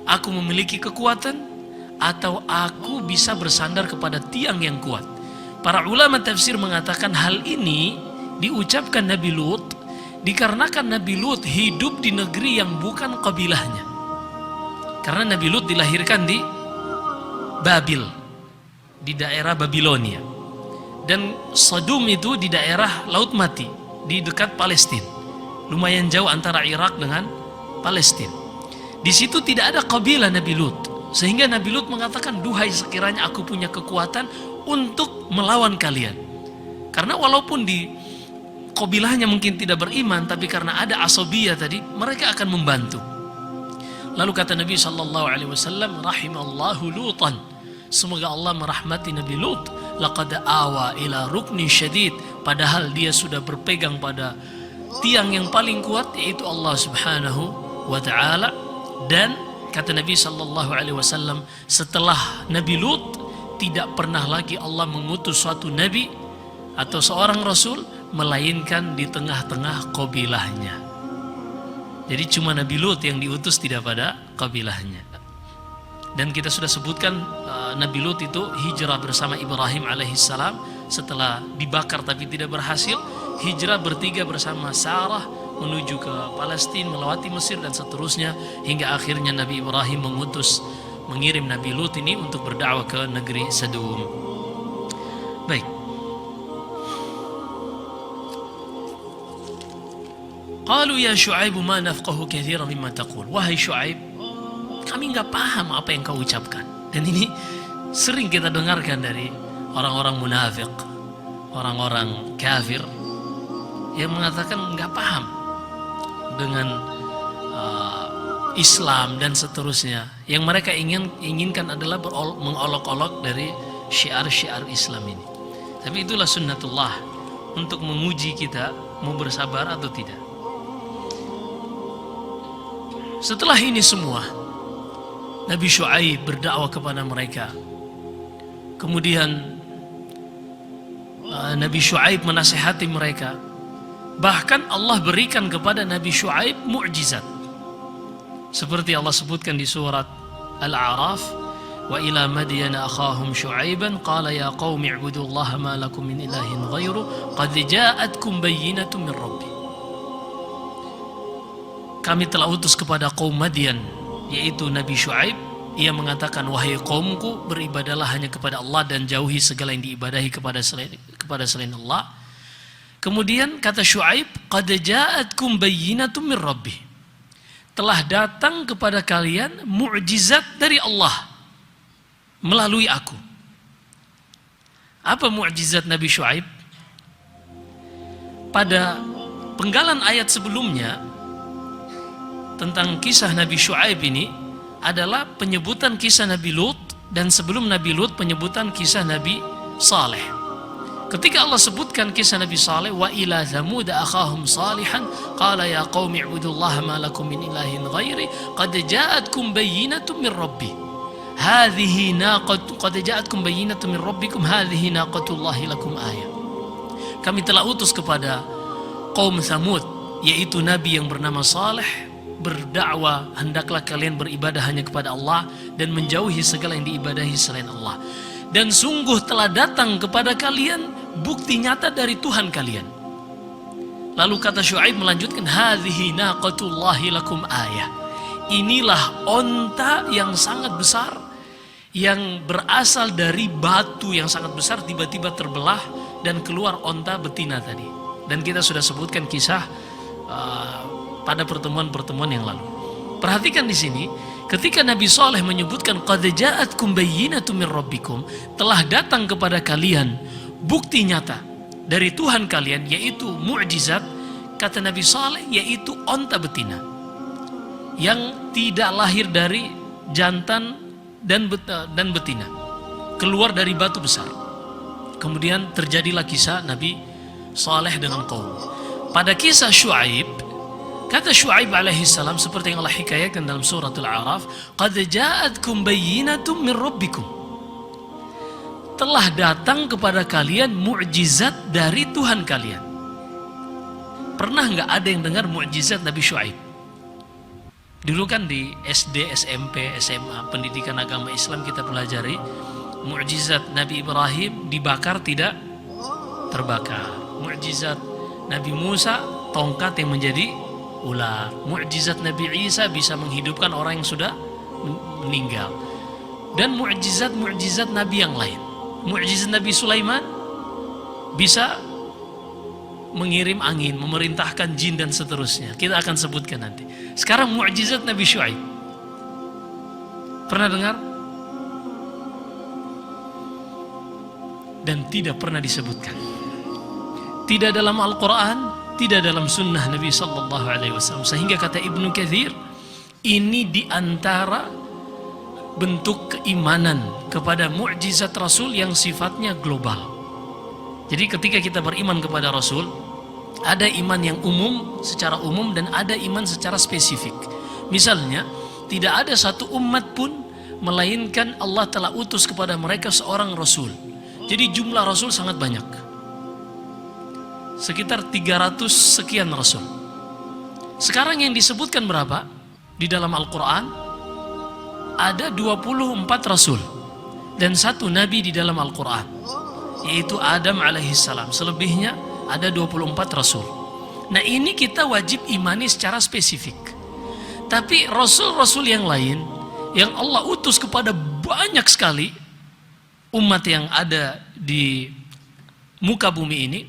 aku memiliki kekuatan atau aku bisa bersandar kepada tiang yang kuat. Para ulama tafsir mengatakan hal ini diucapkan Nabi Lut dikarenakan Nabi Lut hidup di negeri yang bukan kabilahnya. Karena Nabi Lut dilahirkan di Babil, di daerah Babilonia. Dan Sodom itu di daerah Laut Mati, di dekat Palestina. Lumayan jauh antara Irak dengan Palestina. Di situ tidak ada kabilah Nabi Lut. Sehingga Nabi Lut mengatakan, duhai sekiranya aku punya kekuatan untuk melawan kalian. Karena walaupun di kabilahnya mungkin tidak beriman, tapi karena ada asabiyah tadi, mereka akan membantu. Lalu kata Nabi SAW, rahimallahu Lutan, semoga Allah merahmati Nabi Lut. Laqad awa ila rukni syadid, padahal dia sudah berpegang pada tiang yang paling kuat, yaitu Allah Subhanahu wa ta'ala. Dan kata Nabi SAW, setelah Nabi Lut tidak pernah lagi Allah mengutus suatu nabi atau seorang rasul melainkan di tengah-tengah kabilahnya. Jadi cuma Nabi Lut yang diutus tidak pada kabilahnya. Dan kita sudah sebutkan Nabi Lut itu hijrah bersama Ibrahim alaihissalam setelah dibakar tapi tidak berhasil. Hijrah bertiga bersama Sarah menuju ke Palestina, melewati Mesir dan seterusnya, hingga akhirnya Nabi Ibrahim mengirim Nabi Lut ini untuk berdakwah ke negeri Sodom. Baik. Qalu ya Syuaib ma nafqahu katsiran mimma taqul. Wahai Syuaib, kami enggak paham apa yang kau ucapkan. Dan ini sering kita dengarkan dari orang-orang munafik, orang-orang kafir yang mengatakan nggak paham dengan Islam dan seterusnya. Yang mereka inginkan adalah mengolok-olok dari syiar-syiar Islam ini. Tapi itulah sunnatullah untuk menguji kita mau bersabar atau tidak. Setelah ini semua, Nabi Syuaib berdakwah kepada mereka. Kemudian Nabi Syuaib menasihati mereka. Bahkan Allah berikan kepada Nabi Syuaib mukjizat. Seperti Allah sebutkan di surat Al-A'raf, wa ila madyana akhahum Syuaiban qala ya qaumi ibudullaha ma lakum min ilahin ghairu qad ja'atkum bayyinatun min rabbi. Kami telah utus kepada kaum Madian, yaitu Nabi Syuaib. Ia mengatakan, wahai kaumku, beribadalah hanya kepada Allah dan jauhi segala yang diibadahi kepada selain Allah. Kemudian kata Syuaib, qad ja'atkum bayyinatun min rabbi. Telah datang kepada kalian mukjizat dari Allah melalui aku. Apa mukjizat Nabi Syuaib? Pada penggalan ayat sebelumnya tentang kisah Nabi Syuaib ini adalah penyebutan kisah Nabi Lut, dan sebelum Nabi Lut penyebutan kisah Nabi Saleh. Ketika Allah sebutkan kisah Nabi Saleh, wa ila thamud akhahum salihan qala ya qaumi ibudullaha ma lakum min ilahin ghairi qad ja'atkum bayyinatun min rabbi hadhihi naqatu qad ja'atkum bayyinatun min rabbikum hadhihi naqatullahi lakum ayah. Kami telah utus kepada kaum Thamud, yaitu nabi yang bernama Saleh, berdakwah hendaklah kalian beribadah hanya kepada Allah dan menjauhi segala yang diibadahi selain Allah. Dan sungguh telah datang kepada kalian bukti nyata dari Tuhan kalian. Lalu kata Syuaib melanjutkan, hadhihi naqatullahi lakum ayah. Inilah onta yang sangat besar yang berasal dari batu yang sangat besar, tiba-tiba terbelah dan keluar onta betina tadi. Dan kita sudah sebutkan kisah pada pertemuan-pertemuan yang lalu. Perhatikan di sini, ketika Nabi Saleh menyebutkan qad ja'atkum bayyinatun min rabbikum, telah datang kepada kalian bukti nyata dari Tuhan kalian, yaitu mukjizat, kata Nabi Saleh, yaitu onta betina yang tidak lahir dari jantan dan betina, keluar dari batu besar. Kemudian terjadilah kisah Nabi Saleh dengan kaum. Pada kisah Syuaib, kata Syuaib alaihi salam seperti yang Allah hikayatkan dalam suratul A'raf, qad ja'atkum bayyinatun min rabbikum. Telah datang kepada kalian mukjizat dari Tuhan kalian. Pernah nggak ada yang dengar mukjizat Nabi Syuaib? Dulu kan di SD, SMP, SMA, pendidikan agama Islam kita pelajari mukjizat Nabi Ibrahim dibakar tidak terbakar. Mukjizat Nabi Musa tongkat yang menjadi ular. Mukjizat Nabi Isa bisa menghidupkan orang yang sudah meninggal. Dan mukjizat Nabi yang lain. Mukjizat Nabi Sulaiman bisa mengirim angin, memerintahkan jin dan seterusnya. Kita akan sebutkan nanti. Sekarang mukjizat Nabi Syuaib. Pernah dengar? Dan tidak pernah disebutkan. Tidak dalam Al-Quran, tidak dalam sunnah Nabi Sallallahu Alaihi Wasallam. Sehingga kata Ibnu Katsir, ini diantara bentuk keimanan kepada mukjizat Rasul yang sifatnya global. Jadi ketika kita beriman kepada Rasul, ada iman yang umum, secara umum, dan ada iman secara spesifik. Misalnya, tidak ada satu umat pun melainkan Allah telah utus kepada mereka seorang Rasul. Jadi jumlah Rasul sangat banyak, sekitar 300 sekian Rasul. Sekarang yang disebutkan berapa? Di dalam Al-Quran ada 24 Rasul dan satu Nabi di dalam Al-Quran, yaitu Adam alaihissalam. Selebihnya ada 24 Rasul. Nah ini kita wajib imani secara spesifik. Tapi Rasul-Rasul yang lain yang Allah utus kepada banyak sekali umat yang ada di muka bumi ini,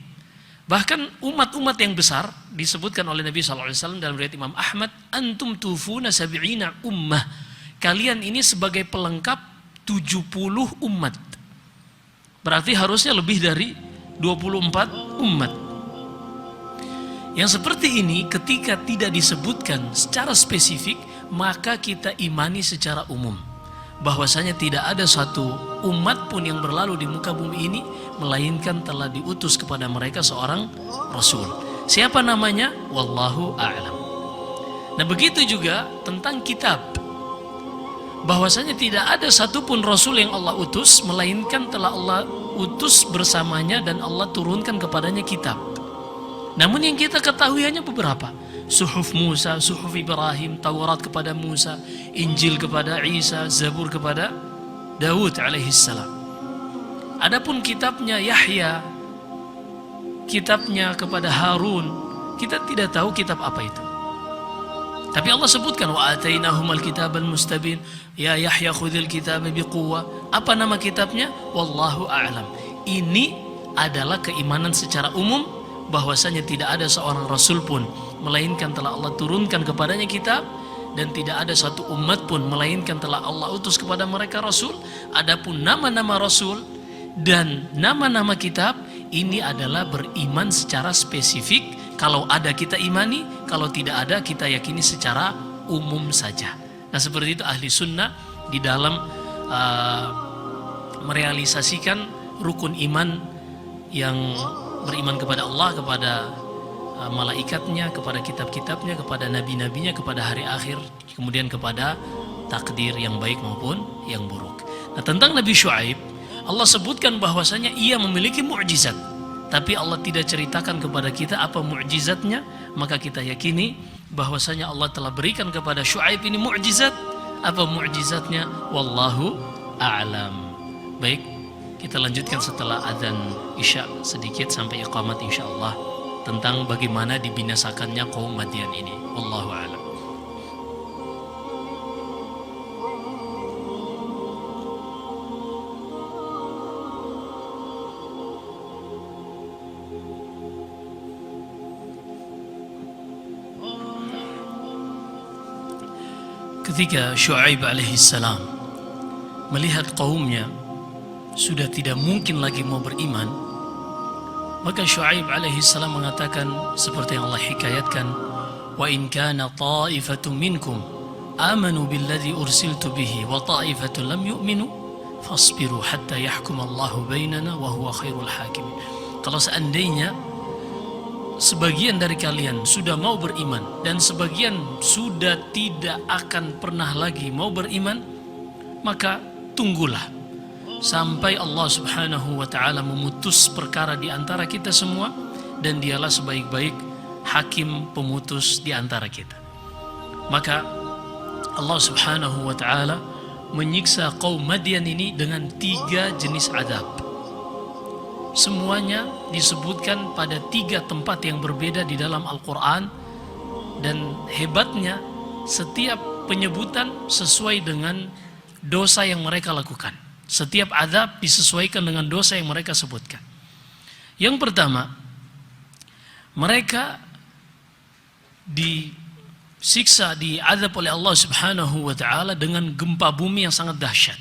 bahkan umat-umat yang besar disebutkan oleh Nabi SAW dalam riwayat Imam Ahmad, antum tufuna sab'ina ummah, kalian ini sebagai pelengkap 70 umat. Berarti harusnya lebih dari 24 umat. Yang seperti ini ketika tidak disebutkan secara spesifik, maka kita imani secara umum bahwasanya tidak ada satu umat pun yang berlalu di muka bumi ini melainkan telah diutus kepada mereka seorang rasul. Siapa namanya? Wallahu a'lam. Nah, begitu juga tentang kitab, bahwasanya tidak ada satupun rasul yang Allah utus melainkan telah Allah utus bersamanya dan Allah turunkan kepadanya kitab. Namun yang kita ketahui hanya beberapa. Suhuf Musa, Suhuf Ibrahim, Taurat kepada Musa, Injil kepada Isa, Zabur kepada Daud alaihissalam. Adapun kitabnya Yahya, kitabnya kepada Harun, kita tidak tahu kitab apa itu. Tapi Allah sebutkan wa atainahumal kitabal mustabin, ya Yahya khudhil kitaba biquwwah. Apa nama kitabnya? Wallahu a'lam. Ini adalah keimanan secara umum bahwasanya tidak ada seorang rasul pun melainkan telah Allah turunkan kepadanya kitab, dan tidak ada satu umat pun melainkan telah Allah utus kepada mereka rasul. Adapun nama-nama rasul dan nama-nama kitab ini adalah beriman secara spesifik. Kalau ada kita imani, kalau tidak ada kita yakini secara umum saja. Nah, seperti itu ahli sunnah di dalam merealisasikan rukun iman yang beriman kepada Allah, kepada malaikatnya, kepada kitab-kitabnya, kepada nabi-nabinya, kepada hari akhir, kemudian kepada takdir yang baik maupun yang buruk. Nah, tentang Nabi Syuaib, Allah sebutkan bahwasanya ia memiliki mukjizat, tapi Allah tidak ceritakan kepada kita apa mukjizatnya. Maka kita yakini bahwasanya Allah telah berikan kepada Syuaib ini mukjizat. Apa mukjizatnya? Wallahu a'lam. Baik, kita lanjutkan setelah azan Isya sedikit sampai iqamat insyaallah tentang bagaimana dibinasakannya kaum Madian ini. Wallahu a'lam. Ketika Syuaib alaihissalam melihat kaumnya sudah tidak mungkin lagi mau beriman, maka Syuaib alaihissalam mengatakan seperti yang Allah hikayatkan, wa in kana ta'ifatun minkum amanu billadzi ursiltu bihi wa ta'ifatun lam yu'minu fasbiru hatta yahkum Allahu bainana wa huwa khairul hakimin. Kalau seandainya sebagian dari kalian sudah mau beriman dan sebagian sudah tidak akan pernah lagi mau beriman, maka tunggulah sampai Allah subhanahu wa ta'ala memutus perkara di antara kita semua, dan dialah sebaik-baik hakim pemutus di antara kita. Maka Allah subhanahu wa ta'ala menyiksa kaum Madian ini dengan 3 jenis azab. Semuanya disebutkan pada 3 tempat yang berbeda di dalam Al-Quran, dan hebatnya setiap penyebutan sesuai dengan dosa yang mereka lakukan. Setiap azab disesuaikan dengan dosa yang mereka sebutkan. Yang pertama, mereka disiksa, diazab oleh Allah subhanahu wa ta'ala dengan gempa bumi yang sangat dahsyat.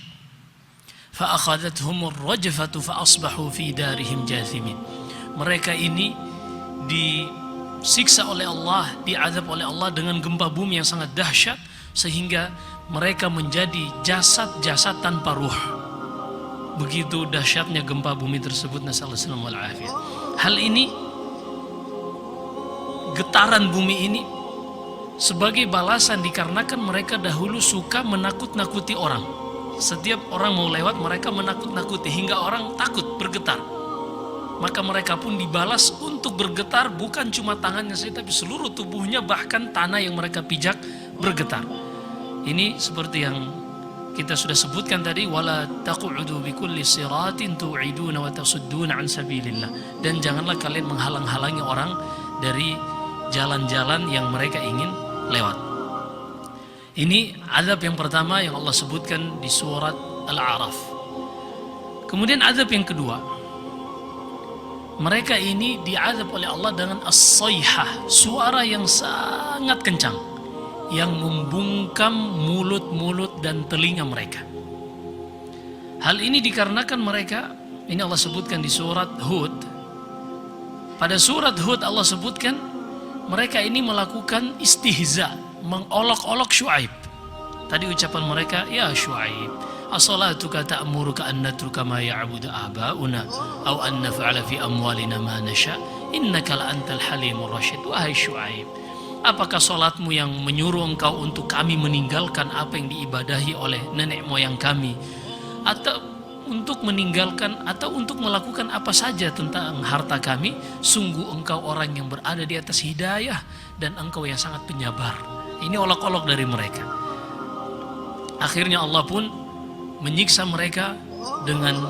فَأَخَذَتْهُمُ الرَّجْفَةُ فَأَصْبَحُوا فِي دَارِهِمْ جَاثِمِينَ. Mereka ini disiksa oleh Allah, diazab oleh Allah dengan gempa bumi yang sangat dahsyat, sehingga mereka menjadi jasad-jasad tanpa ruh. Begitu dahsyatnya gempa bumi tersebut, nasallallahu alaihi wasallam. Hal ini, getaran bumi ini sebagai balasan dikarenakan mereka dahulu suka menakut-nakuti orang. Setiap orang mau lewat mereka menakut-nakuti hingga orang takut, bergetar. Maka mereka pun dibalas untuk bergetar, bukan cuma tangannya saja tapi seluruh tubuhnya, bahkan tanah yang mereka pijak bergetar. Ini seperti yang kita sudah sebutkan tadi, wala taqudu bikulli siratin tu'iduna wa tasudduna an sabilillah. Dan janganlah kalian menghalang-halangi orang dari jalan-jalan yang mereka ingin lewat. Ini azab yang pertama yang Allah sebutkan di surat Al-A'raf. Kemudian azab yang kedua, mereka ini diazab oleh Allah dengan as-sayhah, suara yang sangat kencang yang membungkam mulut-mulut dan telinga mereka. Hal ini dikarenakan mereka, ini Allah sebutkan di surat Hud. Pada surat Hud Allah sebutkan mereka ini melakukan istihza, mengolok-olok Syuaib. Tadi ucapan mereka, ya Syuaib, as-salatuka ta'muruka an natruka ma ya'budu aba'una aw an naf'ala fi amwalina ma nasha innaka la antal halimur rasyid. Wahai Syuaib, apakah salatmu yang menyuruh engkau untuk kami meninggalkan apa yang diibadahi oleh nenek moyang kami, atau untuk meninggalkan atau untuk melakukan apa saja tentang harta kami? Sungguh engkau orang yang berada di atas hidayah dan engkau yang sangat penyabar. Ini olok-olok dari mereka. Akhirnya Allah pun menyiksa mereka dengan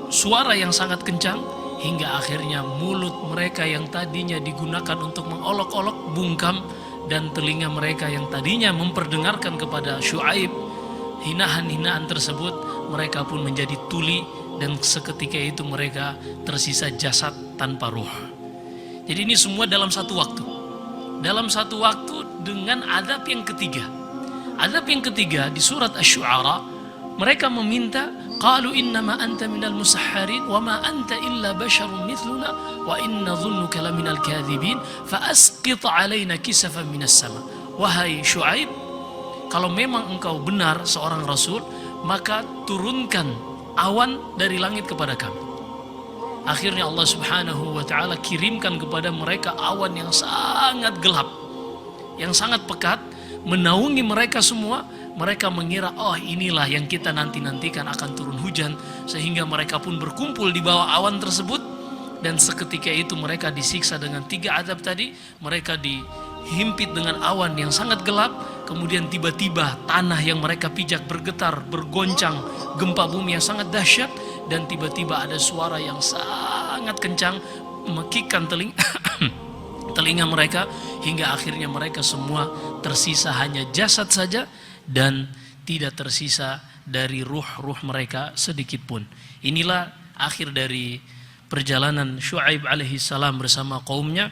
suara yang sangat kencang, hingga akhirnya mulut mereka yang tadinya digunakan untuk mengolok-olok bungkam, dan telinga mereka yang tadinya memperdengarkan kepada Syuaib hinaan-hinaan tersebut, mereka pun menjadi tuli, dan seketika itu mereka tersisa jasad tanpa ruh. Jadi ini semua dalam satu waktu. Dalam satu waktu dengan adab yang ketiga. Adab yang ketiga di surat Asy-Syu'ara, mereka meminta, qalu innama anta minal musahharin wa ma anta illa basharun mithluna wa inna dhunnuka laminal kadhibin fa asqit alaina kisafan minas sama. Wahai Syuaib, kalau memang engkau benar seorang rasul, maka turunkan awan dari langit kepada kami. Akhirnya Allah Subhanahu wa ta'ala kirimkan kepada mereka awan yang sangat gelap, yang sangat pekat, menaungi mereka semua. Mereka mengira, oh inilah yang kita nanti-nantikan akan turun hujan, sehingga mereka pun berkumpul di bawah awan tersebut. Dan seketika itu mereka disiksa dengan 3 azab tadi. Mereka dihimpit dengan awan yang sangat gelap, kemudian tiba-tiba tanah yang mereka pijak bergetar, bergoncang, gempa bumi yang sangat dahsyat, dan tiba-tiba ada suara yang sangat kencang memekikkan telinga mereka, hingga akhirnya mereka semua tersisa hanya jasad saja, dan tidak tersisa dari ruh-ruh mereka sedikit pun. Inilah akhir dari perjalanan Syuaib alaihi salam bersama kaumnya.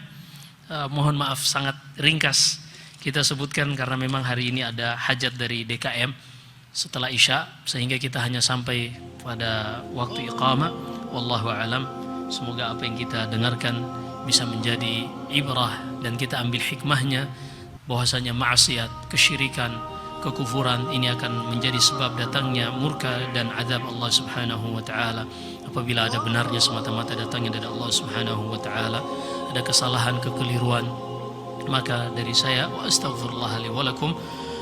Mohon maaf sangat ringkas kita sebutkan karena memang hari ini ada hajat dari DKM setelah Isya, sehingga kita hanya sampai pada waktu iqamah. Wallahu alam. Semoga apa yang kita dengarkan bisa menjadi ibrah dan kita ambil hikmahnya, bahwasanya maksiat, kesyirikan, kekufuran ini akan menjadi sebab datangnya murka dan azab Allah Subhanahu wa taala. Apabila ada benarnya semata-mata datangnya dari Allah Subhanahu wa taala, ada kesalahan, kekeliruan, maka dari saya wa astaghfirullah li wa lakum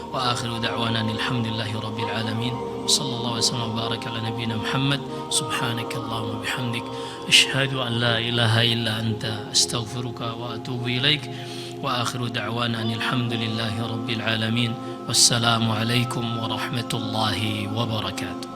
wa akhiru da'wana alhamdulillahi rabbil alamin. Sallallahu alaihi wasallam baraka ala nabiyyina Muhammad. Subhanakallahumma bihamdik asyhadu an la ilaha illa anta astaghfiruka wa atubu ilaik. Wa akhiru da'wana alhamdulillahi rabbil alamin. Wassalamu alaikum warahmatullahi wabarakatuh.